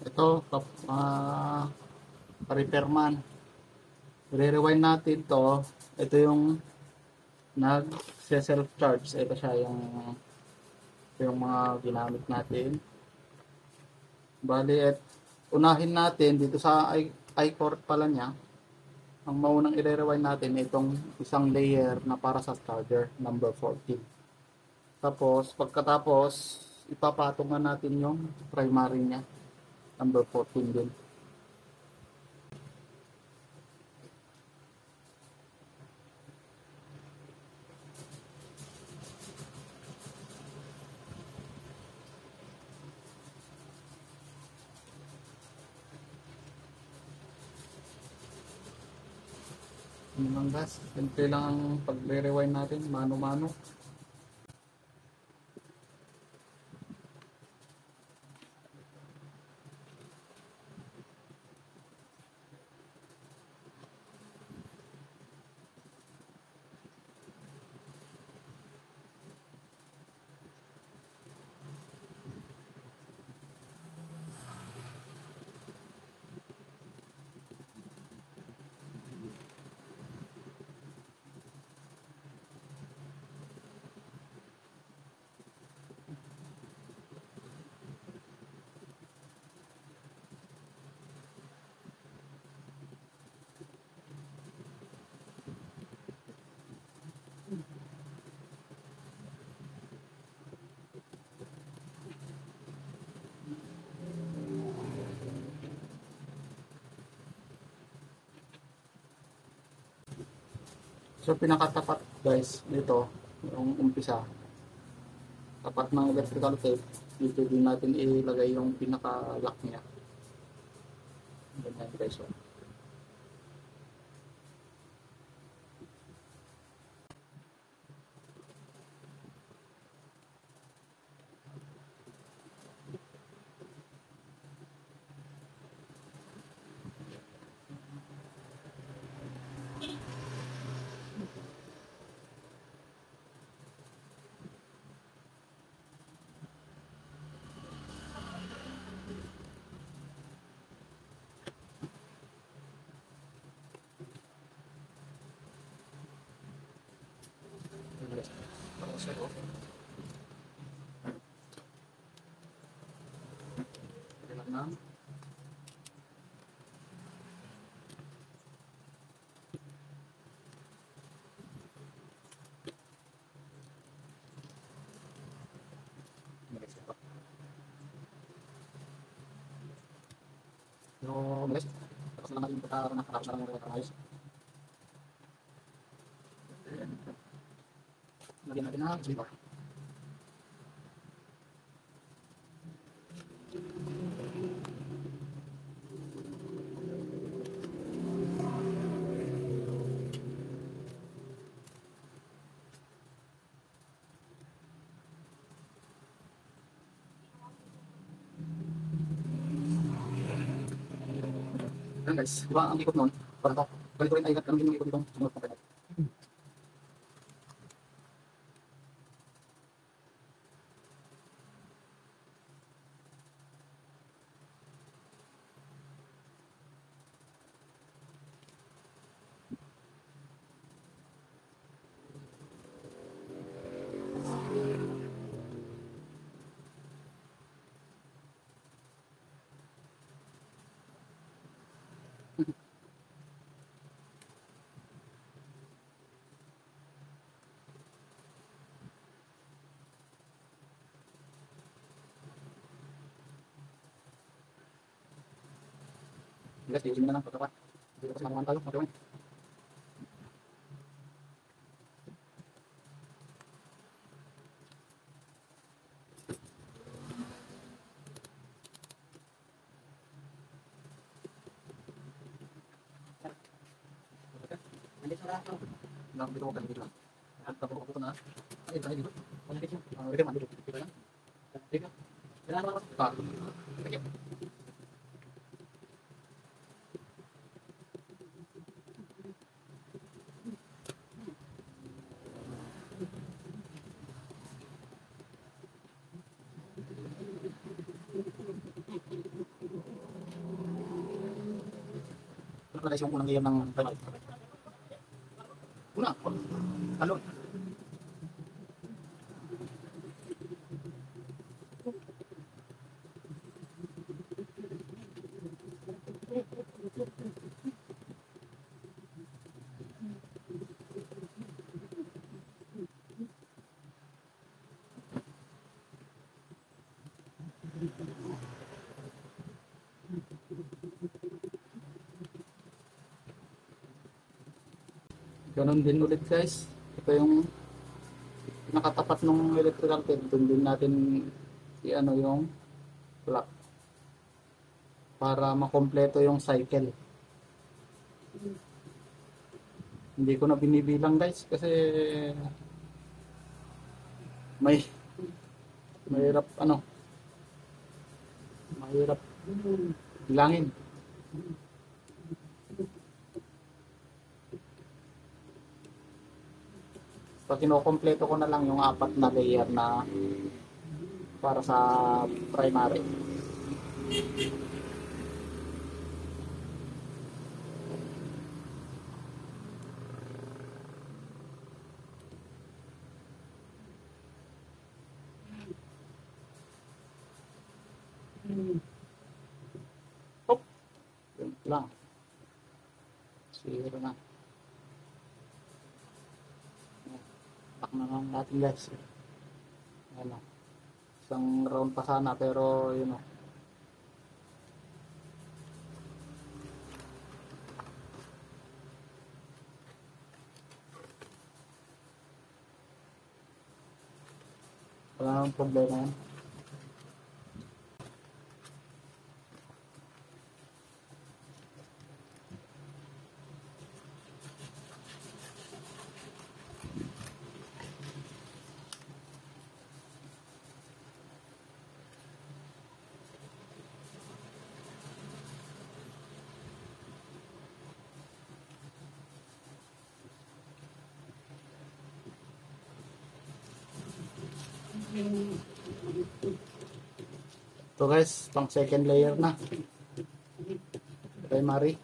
Ito, repairman. Re-rewind natin to. Ito yung nag-self-charge. Ito siya yung mga ginamit natin. Bali, unahin natin dito sa i-core pala niya. Ang maunang i-rewind natin itong isang layer na para sa charger, number 14. Tapos, pagkatapos, ipapatungan natin yung primary niya, number 14 din. Ano lang guys, simple lang ang pag-rewind natin, mano-mano. So pinakatapat guys dito, yung umpisa, tapat ng electrical tape, dito din natin ilagay yung pinaka-lock niya. Ganyan guys. So. So guys, tapos na natin nakatapos na lang yung ayos. Lagyan natin na dito. Ayan guys, di ba ang ikot nun? Parang to, ganito rin ay ganun din yung ikot itong sumunod na. Guys, ayusin mo na lang pagkapat. Dito kasi manuman tayo, mag-rewind. Lang dito ko dito lang. At tapos ko na. Ay, dito. Ano dito? Dito man dito. Dito lang. Dito. Kailangan mo pa. Thank you. na guys yung unang layer ng primary. Una, halo. Ganon din ulit guys. Ito yung nakatapat ng electrical tape. Doon din natin i-ano yung plug para makompleto yung cycle. Hindi ko na binibilang guys kasi mahirap mahirap bilangin. So kinokompleto ko na lang yung 4 na layer na para sa primary. Hop, yun lang. Zero na. Tak na lang natin guys. Ano, isang round pa sana pero yun o. Wala nang problema yan. Ito guys, pang second layer na. Primary.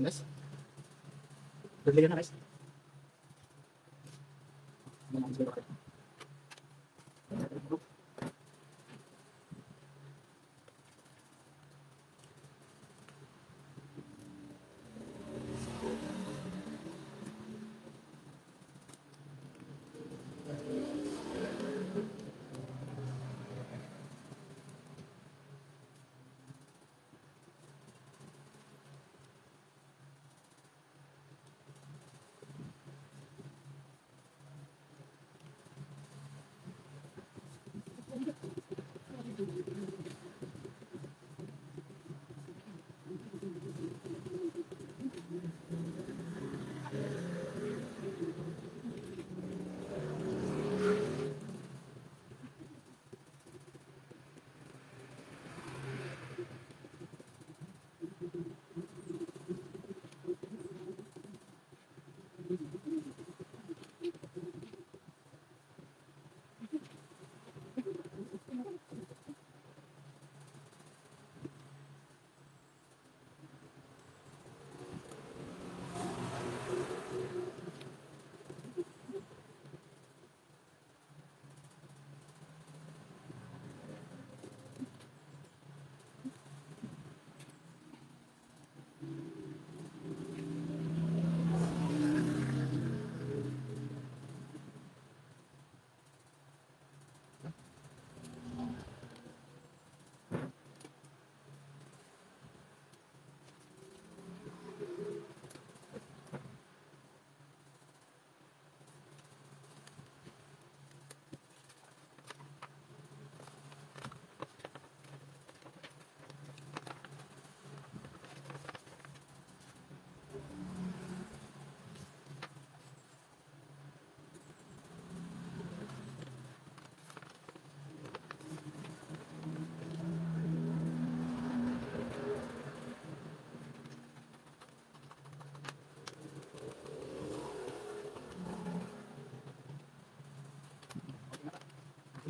Guys, berdiri na guys.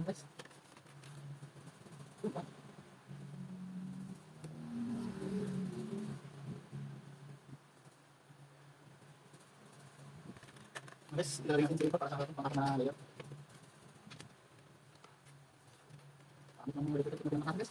Guys. Guys, ilalagay natin sa iba para sa ating pangkat na layout. Ang mga ulit ito na guys.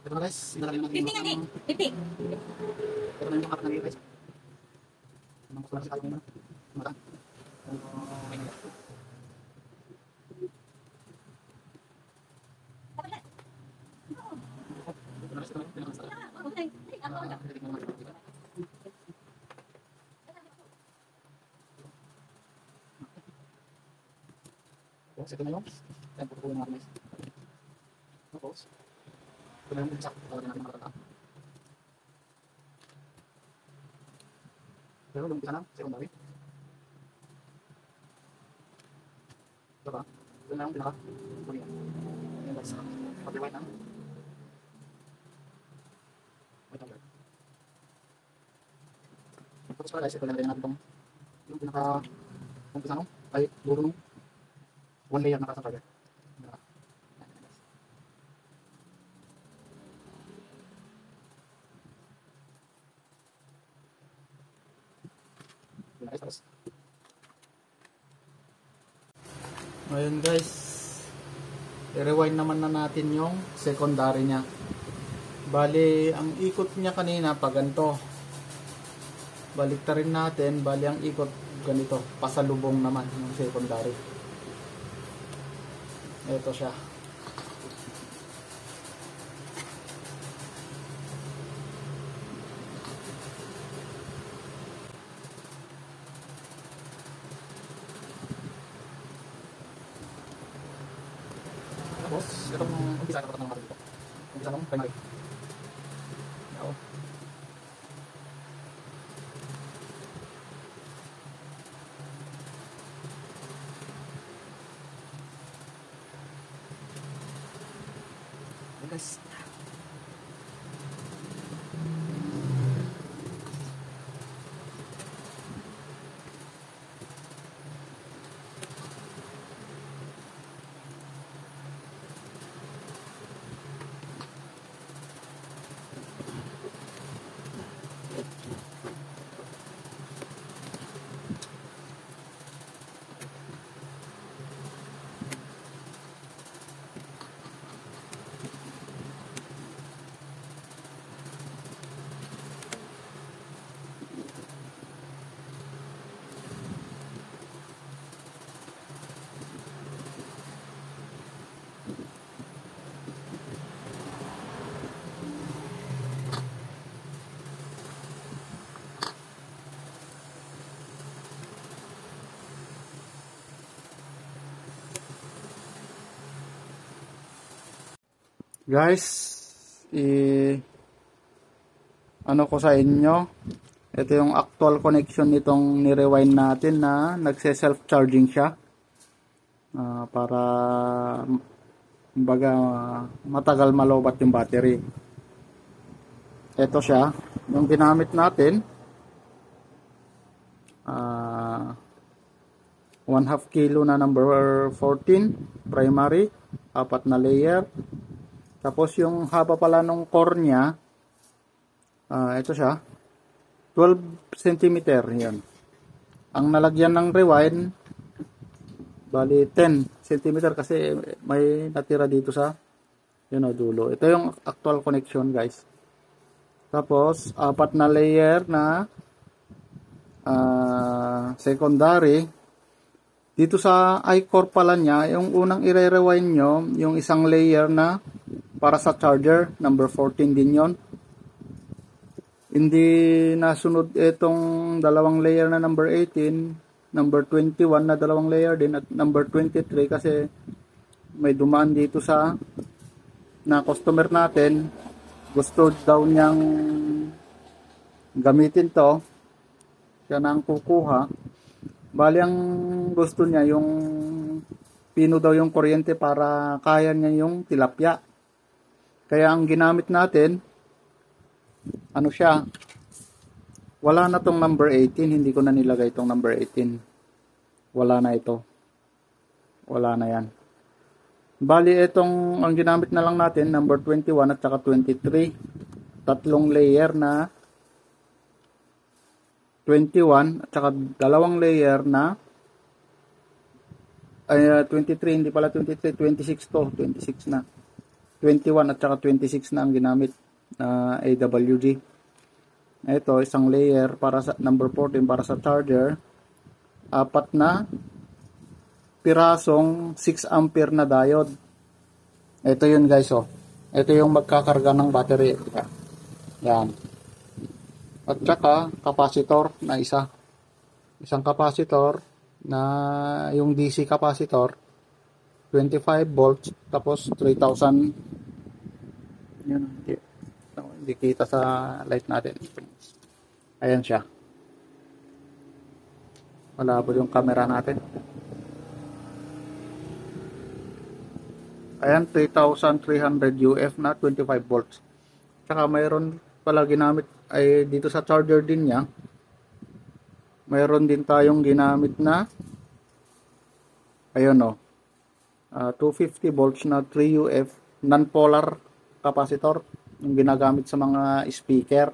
Ito na guys, ilalagay natin yung mga... Ito na yung mga kapatid guys. Mga kulang sa kayong mata. Okay na. Ito na guys, ito na yung pinakasala. Ito na yung pupukuhin natin guys. Tapos, ito na yung isa. Lalagyan natin mga katata. Pero yung isa na, secondary. Ito ba? Ito na yung pinaka-huli. Ayan guys. Pati white na. White na. Tapos pala guys, ito lalagyan natin itong yung pinaka-umpisa nung ay dulo nung one layer na kasang target. Ngayon guys, i-rewind naman na natin yung secondary niya. Bali, ang ikot niya kanina pag ganito. Baliktarin natin, bali ang ikot ganito, pasalubong naman yung secondary. Ito siya. Tapos, itong umpisa na ng dito. Umpisa ng primary. Yaw. Ayan guys. Guys, ano ko sa inyo, ito yung actual connection nitong ni-rewind natin na nagse-self-charging siya. Para kumbaga matagal malobat yung battery. Ito siya, yung ginamit natin. 1/2 kilo na number 14 primary, 4 na layer. Tapos yung haba pala nung core niya, ito siya, 12 cm yan. Ang nalagyan ng rewind, bali 10 cm kasi may natira dito sa dulo. Ito yung actual connection, guys. Tapos 4 na layer na secondary. Dito sa i-core pala niya, yung unang i-rewind nyo, yung isang layer na para sa charger, number 14 din yon. Hindi nasunod itong dalawang layer na number 18, number 21 na dalawang layer din, at number 23 kasi may dumaan dito sa na customer natin. Gusto daw niyang gamitin to, siya na ang kukuha. Bali ang gusto niya yung pino daw yung kuryente para kaya niya yung tilapia. Kaya ang ginamit natin, ano siya, wala na tong number 18, hindi ko na nilagay tong number 18. Wala na ito. Wala na yan. Bali itong, ang ginamit na lang natin, number 21 at saka 23. Tatlong layer na 21 at saka dalawang layer na 23, hindi pala 23, 26 to, 26 na. 21 at saka 26 na ang ginamit na AWG. Ito, isang layer para sa number 14 para sa charger. 4 na pirasong 6 ampere na diode. Ito yun, guys, oh. Ito yung magkakarga ng battery. Yan. At saka capacitor na isa. Isang capacitor na yung DC capacitor 25 volts tapos 3000. Yan, hindi kita sa light natin. Ayan siya. Malabo yung camera natin. Ayan, 3,300 UF na 25 volts. Saka mayroon pala ginamit ay dito sa charger din niya. Mayroon din tayong ginamit na ayun, 250 volts na 3 UF non-polar capacitor yung ginagamit sa mga speaker,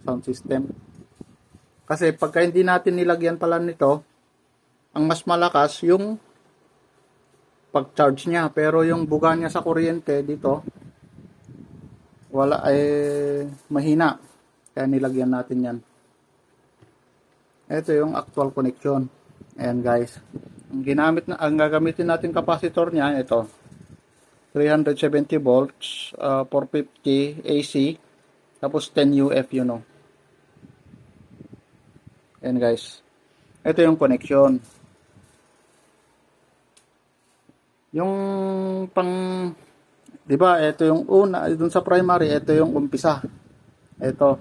sound system. Kasi pagka hindi natin nilagyan pala nito, ang mas malakas yung pag-charge niya, pero yung buga niya sa kuryente dito wala, mahina, kaya nilagyan natin yan. Ito yung actual connection. Ayan, guys, ang gagamitin natin capacitor niya, ito 370 volts, 450 AC, tapos 10 UF, Ayan, guys, ito yung connection. Yung di ba, ito yung una, dun sa primary, ito yung umpisa. Ito.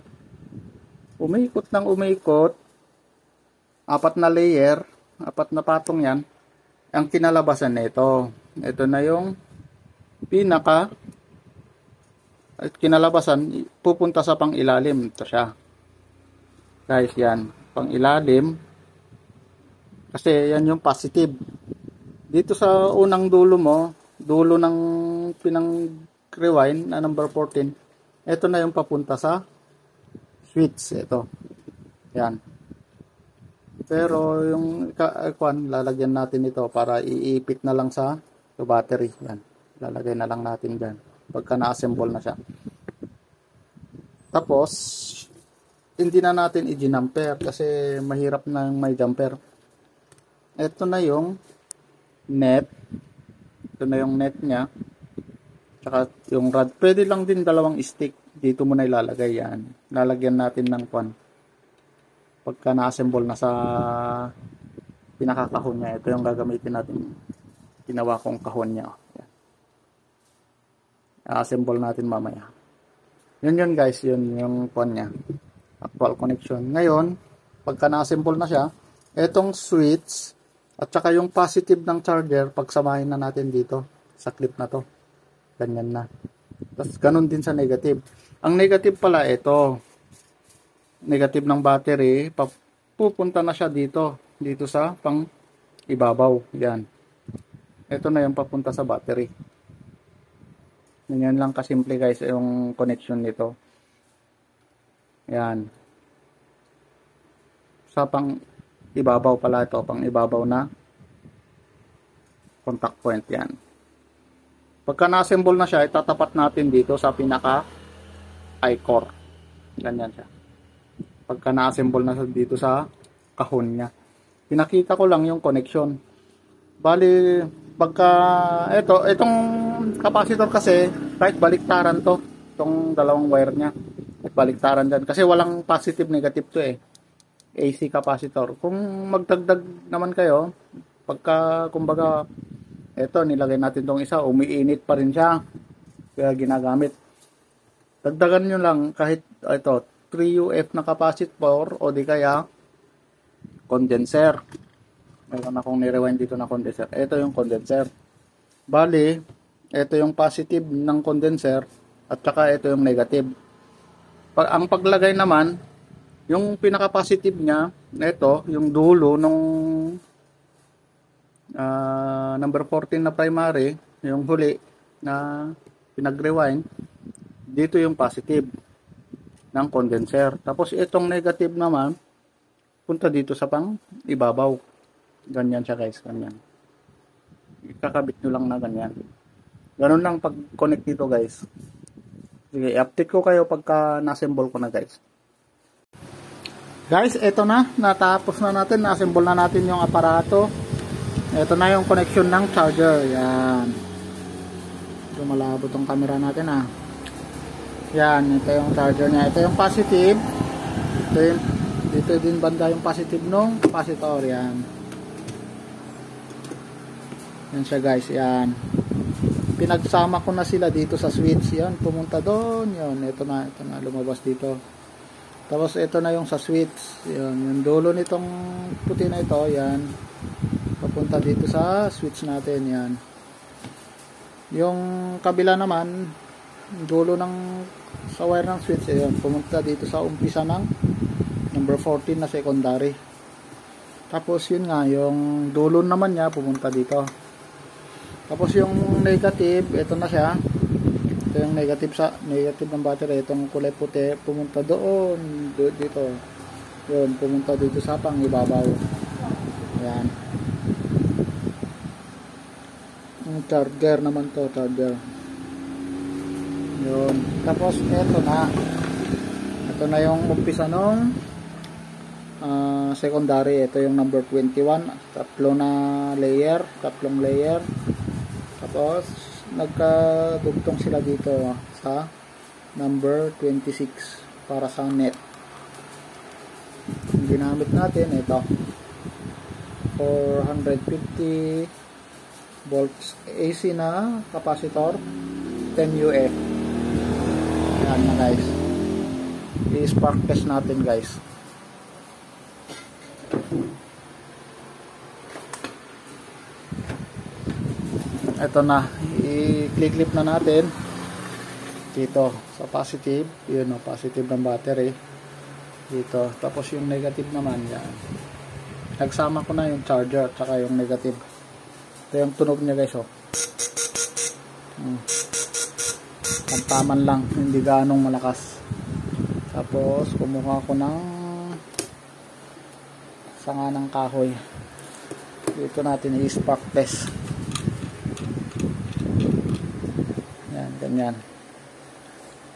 Umikot ng umikot. 4 na layer, 4 na patong yan. Ang kinalabasan nito. Ito na yung pinaka at kinalabasan, pupunta sa pang-ilalim. Ito siya. Guys, yan. Pang-ilalim. Kasi yan yung positive. Dito sa unang dulo mo, dulo ng pinang-rewind na number 14, ito na yung papunta sa switch. Ito. Yan. Pero yung lalagyan natin ito para iipit na lang sa battery. Yan. Lalagay na lang natin dyan pagka na-assemble na siya. Tapos, hindi na natin i-jumper kasi mahirap na may jumper. Ito na yung net. Ito na yung net niya. Tsaka yung rod. Pwede lang din dalawang stick. Dito mo na ilalagay yan. Lalagyan natin ng pagka na-assemble na sa pinakakahon niya. Ito yung gagamitin natin. Ginawa kong kahon niya. Yan. I-assemble natin mamaya. Yun guys, yun yung pon niya. Actual connection. Ngayon, pagka na-assemble na siya, etong switch at saka yung positive ng charger, pagsamahin na natin dito sa clip na to. Ganyan na. Tapos ganun din sa negative. Ang negative pala ito. Negative ng battery, pupunta na siya dito sa pang ibabaw. Yan. Ito na yung papunta sa battery. Ganyan lang kasimple guys yung connection nito. Yan. Sa pang ibabaw pala ito, pang ibabaw na contact point yan. Pagka na-assemble na siya, itatapat natin dito sa pinaka I-core. Ganyan siya. Pagka na-assemble na siya dito sa kahon niya. Pinakita ko lang yung connection. Bali, pagka itong capacitor kasi, kahit baliktaran to, itong dalawang wire niya. Kahit baliktaran dyan. Kasi walang positive negative to eh. AC capacitor. Kung magdagdag naman kayo, pagka kumbaga eto nilagay natin tong isa, umiinit pa rin siya. Kaya ginagamit. Dagdagan nyo lang kahit ito 3UF na capacitor o di kaya condenser. Meron akong ni-rewind dito na condenser. Ito yung condenser. Bali, ito yung positive ng condenser at saka ito yung negative. Ang paglagay naman, yung pinaka-positive niya, ito, yung dulo nung number 14 na primary, yung huli na pinag-rewind, dito yung positive ng condenser. Tapos itong negative naman, punta dito sa pang ibabaw. Ganyan siya guys, ganyan. Ikakabit nyo lang na ganyan. Ganun lang pag-connect dito guys. Sige, i-update ko kayo pagka na-assemble ko na guys. Guys, eto na. Natapos na natin. Na-assemble na natin yung aparato. Ito na yung connection ng charger. Yan. So, malabo tong camera natin ah. Yan, ito yung charger niya. Ito yung positive. Ito yung, dito din banda yung positive nung capacitor. Yan. Yan siya guys. Yan. Pinagsama ko na sila dito sa switch. Yan, pumunta doon. Yan, ito na lumabas dito. Tapos ito na yung sa switch. Yan, yung dulo nitong puti na ito. Yan. Papunta dito sa switch natin. Yan. Yung kabila naman, dulo ng sa wire ng switch. Yan, pumunta dito sa umpisa ng number 14 na secondary. Tapos yun nga, yung dulo naman niya pumunta dito. Tapos yung negative, ito na siya. Ito yung negative ng battery. Itong kulay puti, pumunta doon, dito. Yun, pumunta dito sa pang ibabaw. Yan. Yung charger naman to, charger. Yun. Tapos ito na. Ito na yung umpisa nung secondary. Ito yung number 21. Tatlong layer. Tapos nagkadugtong sila dito sa number 26 para sa net. Yung ginamit natin ito 450 volts AC na capacitor, 10 UF. Yan na guys, i-spark test natin guys. Ito na, i-click na natin dito sa positive. Yun o, positive ng battery dito. Tapos yung negative naman, yan. Nagsama ko na yung charger at saka yung negative. Ito yung tunog niya guys o. Tamtaman lang, hindi ganong malakas. Tapos kumuha ko ng sanga ng kahoy. Dito natin i-spark test. Yan, ganyan.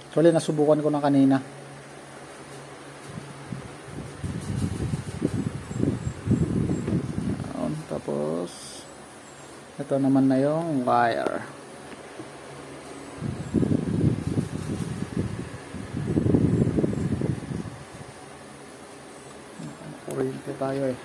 Actually, nasubukan ko na kanina. Tapos ito naman na yung wire. Kuryente tayo eh.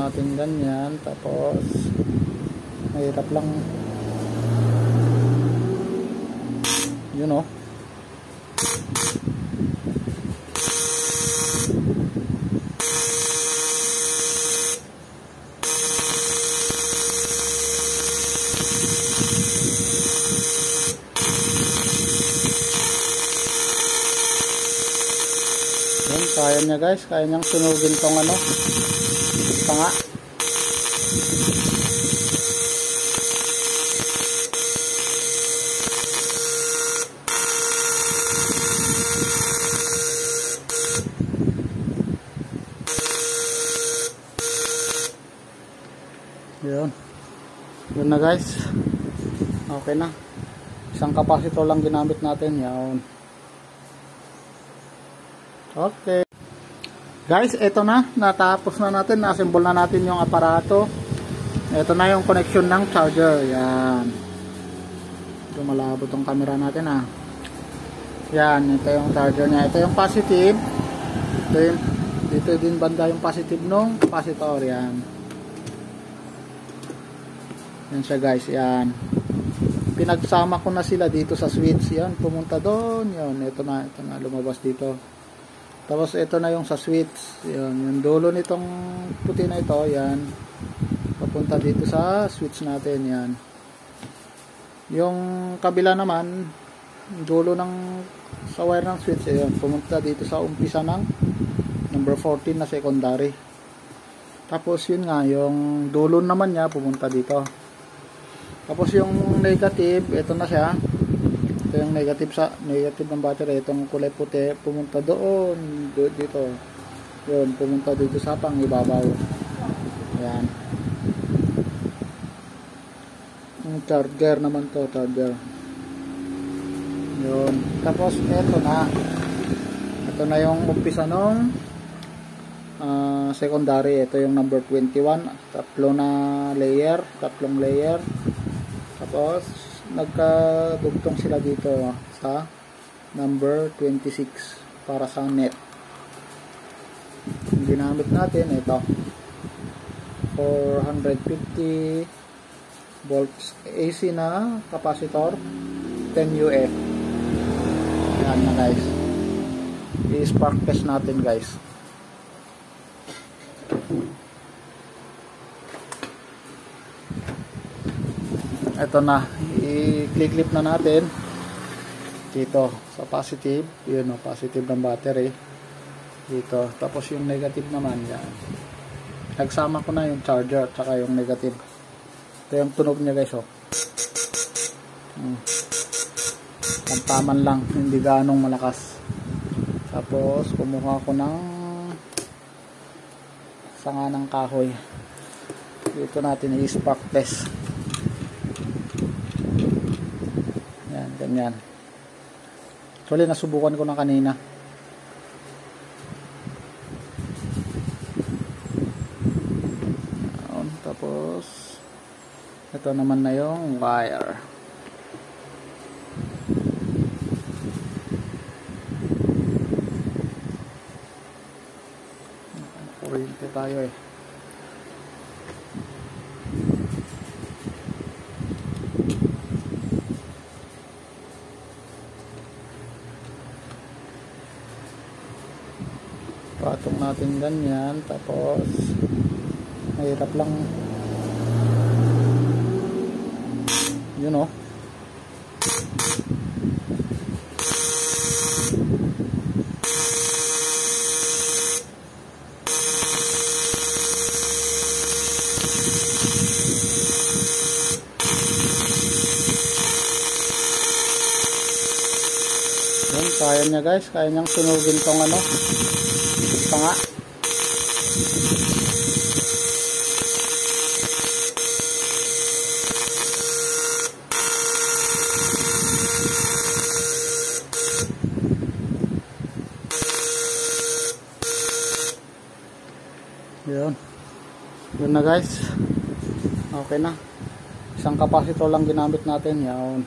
natin ganyan, tapos mahirap lang yun oh. Yan, kaya niya guys, kaya niyang sunugin tong ano, tanga. Yun na guys, okay na, isang capacitor lang ginamit natin. Yan, okay guys, eto na, natapos na natin, na-assemble na natin yung aparato. Eto na yung connection ng charger. Yan, ito malabo tong camera natin ah. Yan, ito yung charger nya, ito yung positive, dito din banda yung positive nung capacitor. Yan, yan siya guys. Yan, pinagsama ko na sila dito sa switch. Yan, pumunta doon. Yan, ito na lumabas dito. Tapos ito na yung sa switch. Yan, yung dulo nitong puti na ito. Yan, papunta dito sa switch natin. Yan, yung kabila naman, dulo ng sa wire ng switch. Yan, pumunta dito sa umpisa ng number 14 na secondary. Tapos yun nga, yung dulo naman niya pumunta dito. Tapos yung negative, ito na siya. Ito yung negative ng battery. Itong kulay puti, pumunta doon, dito. Yun, pumunta dito sa pangibabaw. Ayan. Yung charger naman to, charger. Yun. Tapos ito na. Ito na yung umpisa nung secondary. Ito yung number 21. Tatlong layer. Tapos nagkadugtong sila dito sa number 26 para sa net. Yung ginamit natin ito, 450 volts AC na capacitor, 10 UF. Yan na guys, i-spark test natin guys. Ito na, i-click na natin dito sa positive. Yun o, positive ng battery dito. Tapos yung negative naman, yan, nagsama ko na yung charger at saka yung negative. Ito yung tunog niya guys o. Taman lang, hindi ganong malakas. Tapos kumuha ko ng sanga ng kahoy. Dito natin i-spark test. Ganyan. Actually, nasubukan ko na kanina. Tapos, ito naman na yung wire. Kuryente tayo eh. Patong natin ganyan, tapos mahirap lang yun o. Yan, kaya niya guys, kaya niyang sunugin tong ano, tanga. Yun na guys, okay na, isang capacitor lang ginamit natin. Yan.